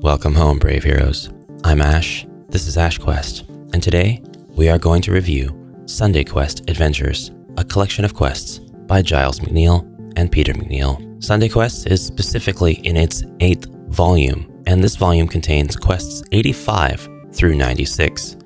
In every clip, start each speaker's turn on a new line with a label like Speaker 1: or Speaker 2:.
Speaker 1: Welcome home, brave heroes. I'm Ash, this is AshQuest, and today we are going to review SundayQuest Adventures, a collection of quests by Giles McNeill and Peter McNeill. SundayQuest is specifically in its 8th volume, and this volume contains quests 85 through 96.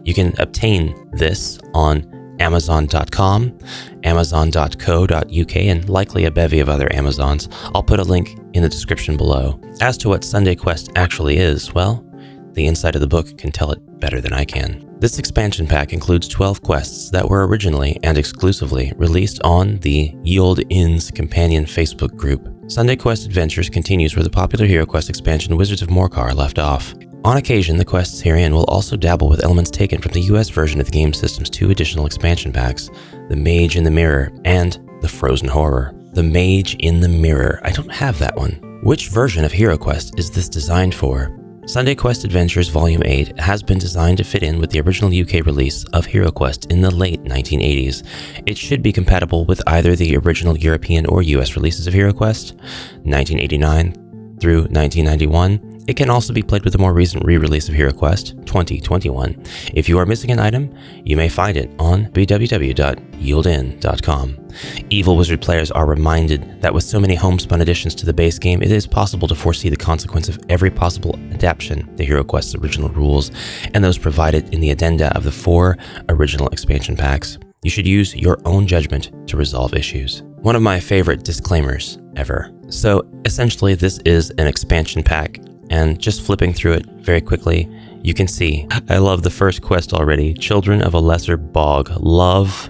Speaker 1: You can obtain this on Amazon.com, Amazon.co.uk, and likely a bevy of other Amazons. I'll put a link in the description below. As to what SundayQuest actually is, well, the inside of the book can tell it better than I can. This expansion pack includes 12 quests that were originally and exclusively released on the Ye Olde Inn's companion Facebook group. SundayQuest Adventures continues where the popular HeroQuest expansion Wizards of Morcar left off. On occasion, the quests herein will also dabble with elements taken from the US version of the game system's 2 additional expansion packs, The Mage in the Mirror and The Frozen Horror. The Mage in the Mirror. I don't have that one. Which version of HeroQuest is this designed for? SundayQuest Adventures Volume 8 has been designed to fit in with the original UK release of HeroQuest in the late 1980s. It should be compatible with either the original European or US releases of HeroQuest, 1989 through 1991. It can also be played with the more recent re-release of HeroQuest, 2021. If you are missing an item, you may find it on www.yeoldin.com. Evil Wizard players are reminded that with so many homespun additions to the base game, it is possible to foresee the consequence of every possible adaptation to HeroQuest's original rules and those provided in the addenda of the 4 original expansion packs. You should use your own judgment to resolve issues. One of my favorite disclaimers ever. So essentially, this is an expansion pack. And just flipping through it very quickly, you can see, I love the first quest already, Children of a Lesser Bog. Love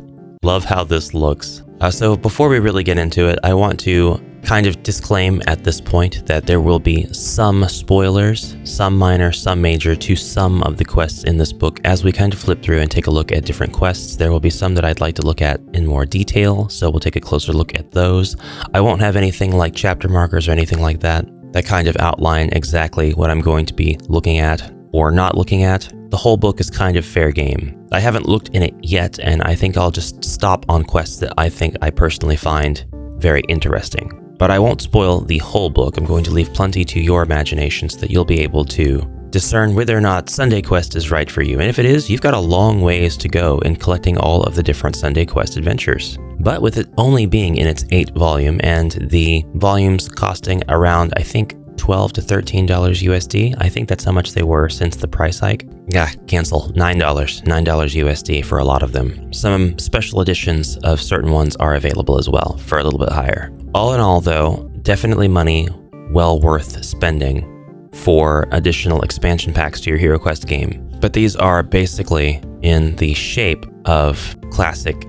Speaker 1: how this looks. So before we really get into it, I want to kind of disclaim at this point that there will be some spoilers, some minor, some major, to some of the quests in this book. As we kind of flip through and take a look at different quests, there will be some that I'd like to look at in more detail, so we'll take a closer look at those. I won't have anything like chapter markers or anything like that kind of outline exactly what I'm going to be looking at or not looking at. The whole book is kind of fair game. I haven't looked in it yet, and I think I'll just stop on quests that I think I personally find very interesting. But I won't spoil the whole book. I'm going to leave plenty to your imagination so that you'll be able to discern whether or not SundayQuest is right for you. And if it is, you've got a long ways to go in collecting all of the different SundayQuest adventures. But with it only being in its 8th volume and the volumes costing around, I think, $12 to $13 USD. I think that's how much they were since the price hike. Cancel. $9 USD for a lot of them. Some special editions of certain ones are available as well for a little bit higher. All in all, though, definitely money well worth spending for additional expansion packs to your HeroQuest game. But these are basically in the shape of classic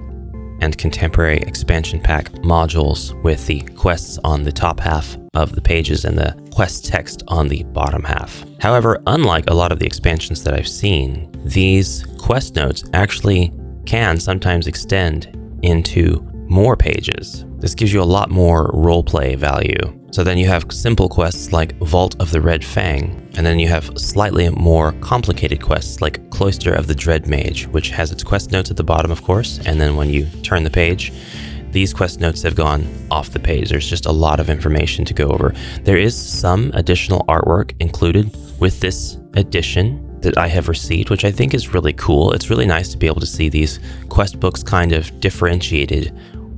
Speaker 1: and contemporary expansion pack modules with the quests on the top half of the pages and the quest text on the bottom half. However, unlike a lot of the expansions that I've seen, these quest notes actually can sometimes extend into more pages. This gives you a lot more roleplay value. So then you have simple quests like Vault of the Red Fang, and then you have slightly more complicated quests like Cloister of the Dread Mage, which has its quest notes at the bottom, of course, and then when you turn the page, these quest notes have gone off the page. There's just a lot of information to go over. There is some additional artwork included with this edition that I have received, which I think is really cool. It's really nice to be able to see these quest books kind of differentiated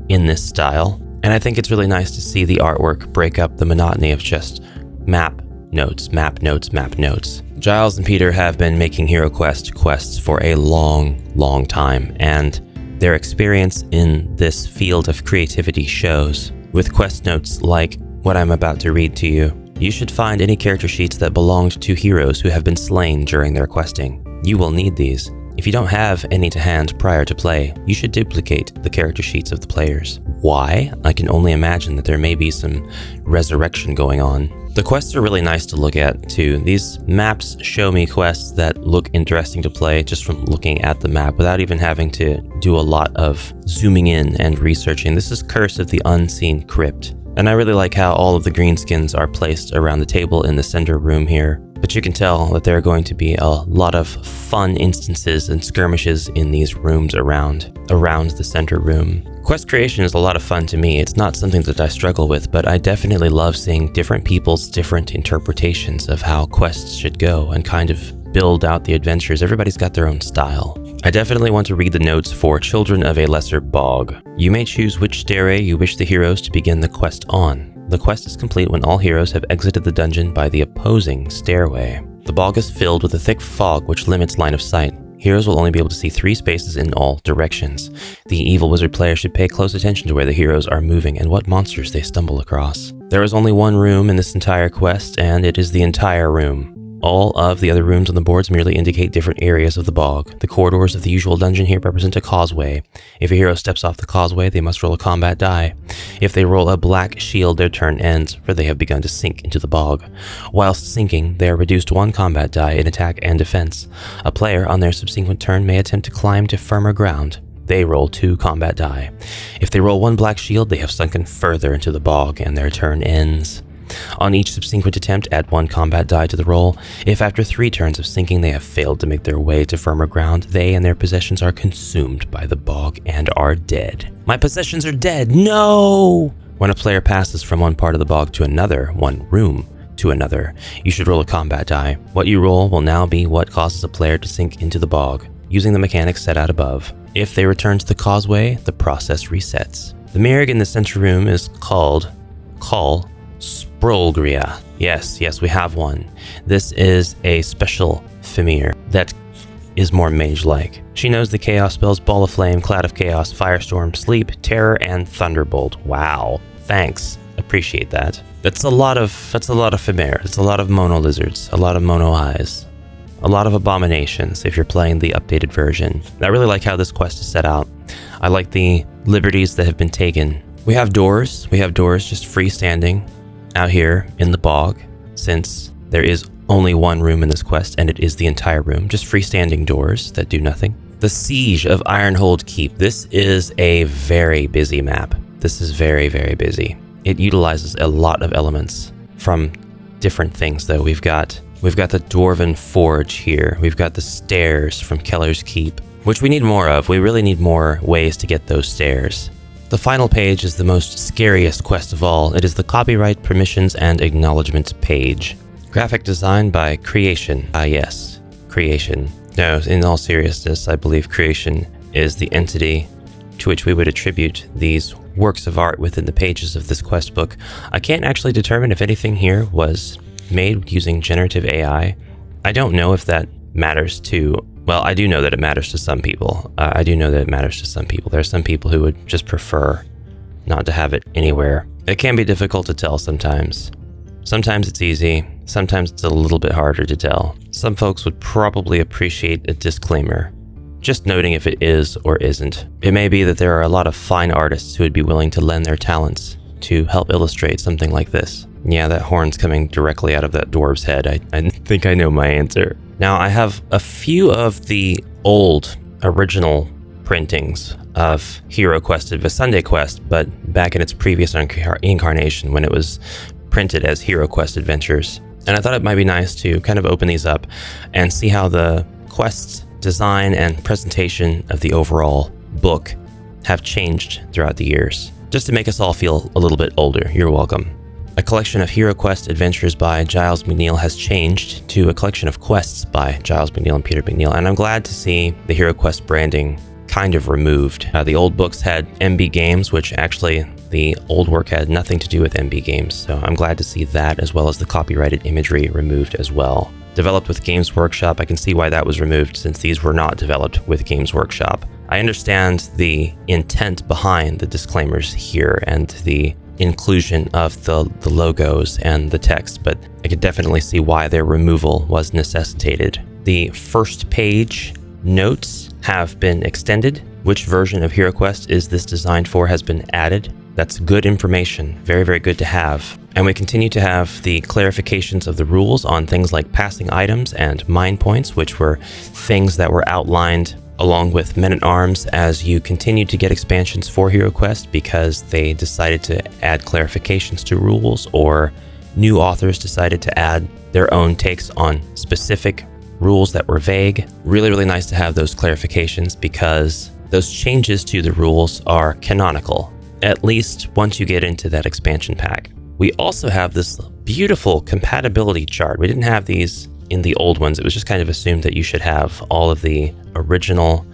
Speaker 1: in this style. And I think it's really nice to see the artwork break up the monotony of just map notes, map notes, map notes. Giles and Peter have been making HeroQuest quests for a long time, and their experience in this field of creativity shows. With quest notes like what I'm about to read to you, you should find any character sheets that belonged to heroes who have been slain during their questing. You will need these. If you don't have any to hand prior to play, you should duplicate the character sheets of the players. Why? I can only imagine that there may be some resurrection going on. The quests are really nice to look at too. These maps show me quests that look interesting to play just from looking at the map without even having to do a lot of zooming in and researching. This is Curse of the Unseen Crypt. And I really like how all of the greenskins are placed around the table in the center room here. But you can tell that there are going to be a lot of fun instances and skirmishes in these rooms around the center room. Quest creation is a lot of fun to me. It's not something that I struggle with, but I definitely love seeing different people's different interpretations of how quests should go and kind of build out the adventures. Everybody's got their own style. I definitely want to read the notes for Children of a Lesser Bog. You may choose which stairway you wish the heroes to begin the quest on. The quest is complete when all heroes have exited the dungeon by the opposing stairway. The bog is filled with a thick fog which limits line of sight. Heroes will only be able to see 3 spaces in all directions. The evil wizard player should pay close attention to where the heroes are moving and what monsters they stumble across. There is only one room in this entire quest, and it is the entire room. All of the other rooms on the boards merely indicate different areas of the bog. The corridors of the usual dungeon here represent a causeway. If a hero steps off the causeway, they must roll a combat die. If they roll a black shield, their turn ends, for they have begun to sink into the bog. Whilst sinking, they are reduced 1 combat die in attack and defense. A player on their subsequent turn may attempt to climb to firmer ground. They roll 2 combat die. If they roll 1 black shield, they have sunken further into the bog, and their turn ends. On each subsequent attempt, add 1 combat die to the roll. If after 3 turns of sinking they have failed to make their way to firmer ground, they and their possessions are consumed by the bog and are dead. My possessions are dead! No! When a player passes from one part of the bog to another, one room to another, you should roll a combat die. What you roll will now be what causes a player to sink into the bog, using the mechanics set out above. If they return to the causeway, the process resets. The mirror in the center room is called Sprolgria. Yes, we have one. This is a special Femir that is more mage-like. She knows the chaos spells Ball of Flame, Cloud of Chaos, Firestorm, Sleep, Terror, and Thunderbolt. Wow. Thanks. Appreciate that. That's a lot of Femir. It's a lot of mono lizards, a lot of mono eyes, a lot of abominations if you're playing the updated version. I really like how this quest is set out. I like the liberties that have been taken. We have doors just freestanding out here in the bog, since there is only one room in this quest and it is the entire room, just freestanding doors that do nothing. The Siege of Ironhold Keep. This is a very busy map. This is very, very busy. It utilizes a lot of elements from different things though. We've got the Dwarven Forge here. We've got the stairs from Keller's Keep, which we need more of. We really need more ways to get those stairs. The final page is the most scariest quest of all. It is the Copyright, Permissions, and Acknowledgements page. Graphic design by Creation. Yes, Creation. No, in all seriousness, I believe Creation is the entity to which we would attribute these works of art within the pages of this quest book. I can't actually determine if anything here was made using generative AI. I don't know if that matters to... Well, I do know that it matters to some people. There are some people who would just prefer not to have it anywhere. It can be difficult to tell sometimes. Sometimes it's easy. Sometimes it's a little bit harder to tell. Some folks would probably appreciate a disclaimer, just noting if it is or isn't. It may be that there are a lot of fine artists who would be willing to lend their talents to help illustrate something like this. Yeah, that horn's coming directly out of that dwarf's head. I think I know my answer. Now, I have a few of the old original printings of HeroQuest Adventures, SundayQuest, but back in its previous incarnation when it was printed as HeroQuest Adventures. And I thought it might be nice to kind of open these up and see how the quest's design and presentation of the overall book have changed throughout the years, just to make us all feel a little bit older. You're welcome. A collection of HeroQuest Adventures by Giles McNeill has changed to a collection of quests by Giles McNeill and Peter McNeill, and I'm glad to see the HeroQuest branding kind of removed. The old books had MB Games, which actually the old work had nothing to do with MB Games, so I'm glad to see that, as well as the copyrighted imagery removed as well. Developed with Games Workshop, I can see why that was removed, since these were not developed with Games Workshop. I understand the intent behind the disclaimers here and the inclusion of the logos and the text, but I could definitely see why their removal was necessitated. The first page notes have been extended. Which version of HeroQuest is this designed for has been added. That's good information, very, very good to have. And we continue to have the clarifications of the rules on things like passing items and mine points, which were things that were outlined along with Men-at-Arms as you continue to get expansions for HeroQuest, because they decided to add clarifications to rules or new authors decided to add their own takes on specific rules that were vague. Really, really nice to have those clarifications because those changes to the rules are canonical, at least once you get into that expansion pack. We also have this beautiful compatibility chart. We didn't have these in the old ones. It was just kind of assumed that you should have all of the original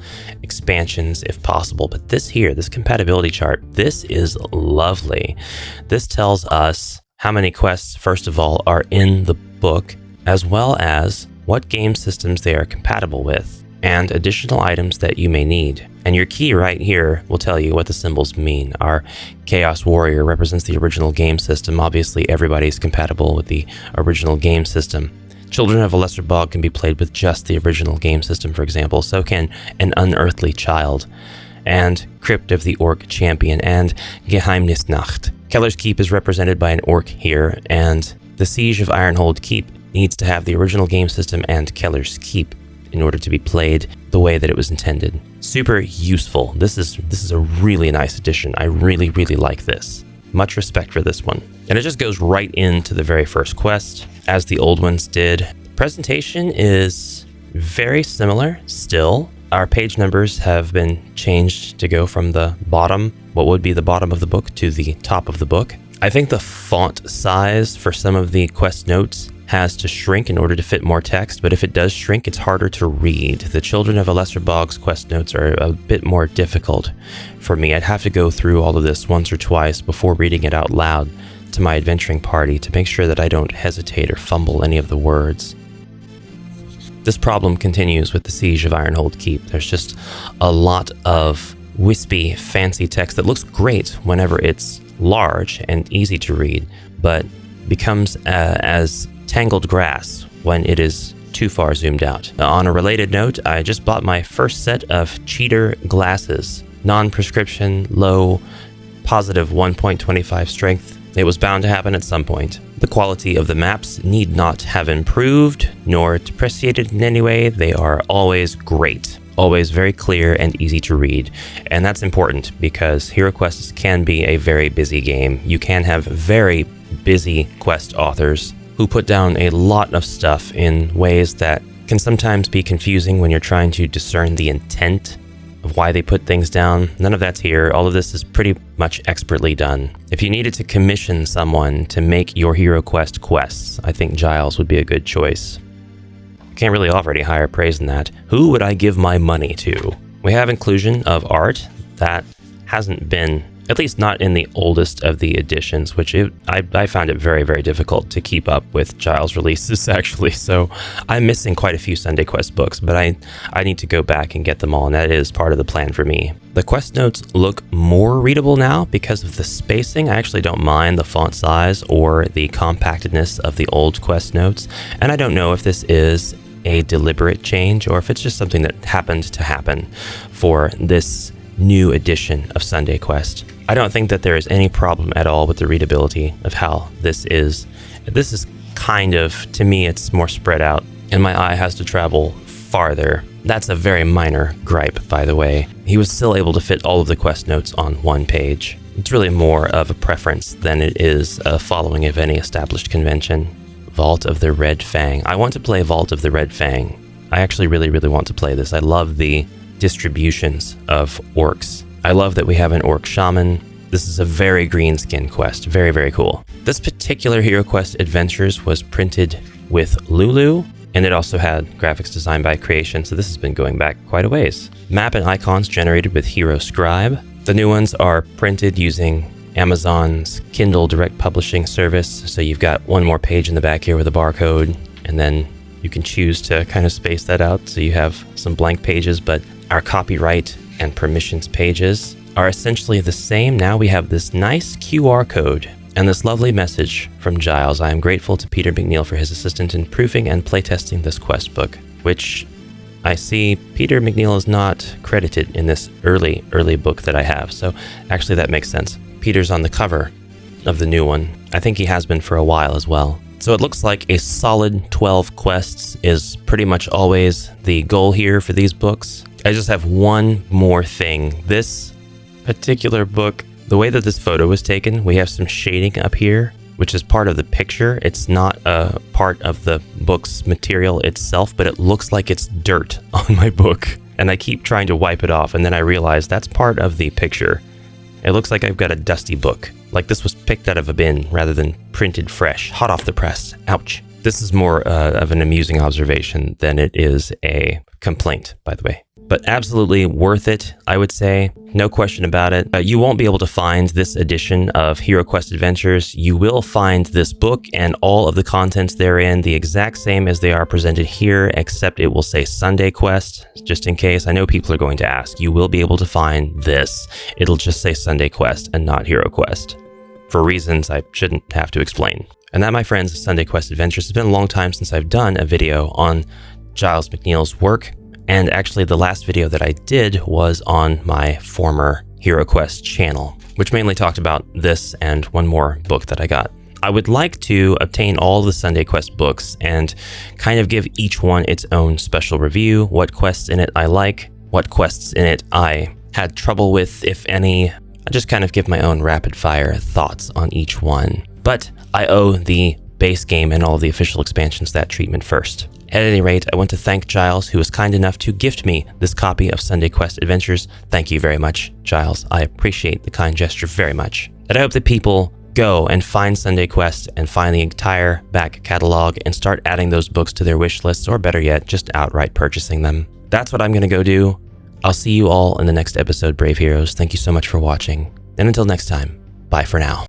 Speaker 1: expansions if possible. But this here, this compatibility chart, this is lovely. This tells us how many quests, first of all, are in the book, as well as what game systems they are compatible with, and additional items that you may need. And your key right here will tell you what the symbols mean. Our Chaos Warrior represents the original game system. Obviously, everybody's compatible with the original game system. Children of a Lesser Bog can be played with just the original game system, for example. So can An Unearthly Child, and Crypt of the Orc Champion, and Geheimnisnacht. Keller's Keep is represented by an orc here, and the Siege of Ironhold Keep needs to have the original game system and Keller's Keep in order to be played the way that it was intended. Super useful. This is a really nice addition. I really, really like this. Much respect for this one. And it just goes right into the very first quest, as the old ones did. The presentation is very similar still. Our page numbers have been changed to go from the bottom, what would be the bottom of the book, to the top of the book. I think the font size for some of the quest notes has to shrink in order to fit more text, but if it does shrink, it's harder to read. The Children of a Lesser Bog's quest notes are a bit more difficult for me. I'd have to go through all of this once or twice before reading it out loud to my adventuring party to make sure that I don't hesitate or fumble any of the words. This problem continues with the Siege of Ironhold Keep. There's just a lot of wispy, fancy text that looks great whenever it's large and easy to read, but becomes as tangled grass when it is too far zoomed out. On a related note, I just bought my first set of cheater glasses. Non-prescription, low, positive 1.25 strength. It was bound to happen at some point. The quality of the maps need not have improved nor depreciated in any way. They are always great. Always very clear and easy to read. And that's important because HeroQuest can be a very busy game. You can have very busy quest authors who put down a lot of stuff in ways that can sometimes be confusing when you're trying to discern the intent of why they put things down. None of that's here. All of this is pretty much expertly done. If you needed to commission someone to make your HeroQuest quests, I think Giles would be a good choice. Can't really offer any higher praise than that. Who would I give my money to? We have inclusion of art that hasn't been, at least not in the oldest of the editions, which I found it very, very difficult to keep up with Giles releases, actually. So I'm missing quite a few SundayQuest books, but I need to go back and get them all, and that is part of the plan for me. The quest notes look more readable now because of the spacing. I actually don't mind the font size or the compactedness of the old quest notes, and I don't know if this is a deliberate change or if it's just something that happened to happen for this new edition of SundayQuest. I don't think that there is any problem at all with the readability of how this is. This is kind of, to me, it's more spread out, and my eye has to travel farther. That's a very minor gripe, by the way. He was still able to fit all of the quest notes on one page. It's really more of a preference than it is a following of any established convention. Vault of the Red Fang. I want to play Vault of the Red Fang. I actually really, really want to play this. I love the distributions of orcs. I love that we have an orc shaman. This is a very green skin quest. Very, very cool. This particular HeroQuest Adventures was printed with Lulu, and it also had graphics designed by Creation, so this has been going back quite a ways. Map and icons generated with Hero Scribe. The new ones are printed using Amazon's Kindle direct publishing service, so you've got one more page in the back here with a barcode, and then you can choose to kind of space that out so you have some blank pages, but our copyright and permissions pages are essentially the same. Now we have this nice QR code and this lovely message from Giles. I am grateful to Peter McNeill for his assistance in proofing and playtesting this quest book, which I see Peter McNeill is not credited in this early book that I have, so actually that makes sense. Peter's on the cover of the new one. I think he has been for a while as well. So it looks like a solid 12 quests is pretty much always the goal here for these books. I just have one more thing. This particular book, the way that this photo was taken, we have some shading up here which is part of the picture. It's not a part of the book's material itself, but it looks like it's dirt on my book. And I keep trying to wipe it off, and then I realize that's part of the picture. It looks like I've got a dusty book, like this was picked out of a bin rather than printed fresh, hot off the press. Ouch. This is more of an amusing observation than it is a complaint, by the way. But absolutely worth it, I would say. No question about it. You won't be able to find this edition of HeroQuest Adventures. You will find this book and all of the contents therein the exact same as they are presented here, except it will say SundayQuest, just in case. I know people are going to ask. You will be able to find this. It'll just say SundayQuest and not HeroQuest, for reasons I shouldn't have to explain. And that, my friends, is SundayQuest Adventures. It's been a long time since I've done a video on Giles McNeill's work. And actually, the last video that I did was on my former HeroQuest channel, which mainly talked about this and one more book that I got. I would like to obtain all the SundayQuest books and kind of give each one its own special review, what quests in it I like, what quests in it I had trouble with, if any. I just kind of give my own rapid-fire thoughts on each one. But I owe the base game and all the official expansions that treatment first. At any rate, I want to thank Giles, who was kind enough to gift me this copy of SundayQuest Adventures. Thank you very much, Giles. I appreciate the kind gesture very much. And I hope that people go and find SundayQuest and find the entire back catalog and start adding those books to their wish lists, or better yet, just outright purchasing them. That's what I'm going to go do. I'll see you all in the next episode, Brave Heroes. Thank you so much for watching. And until next time, bye for now.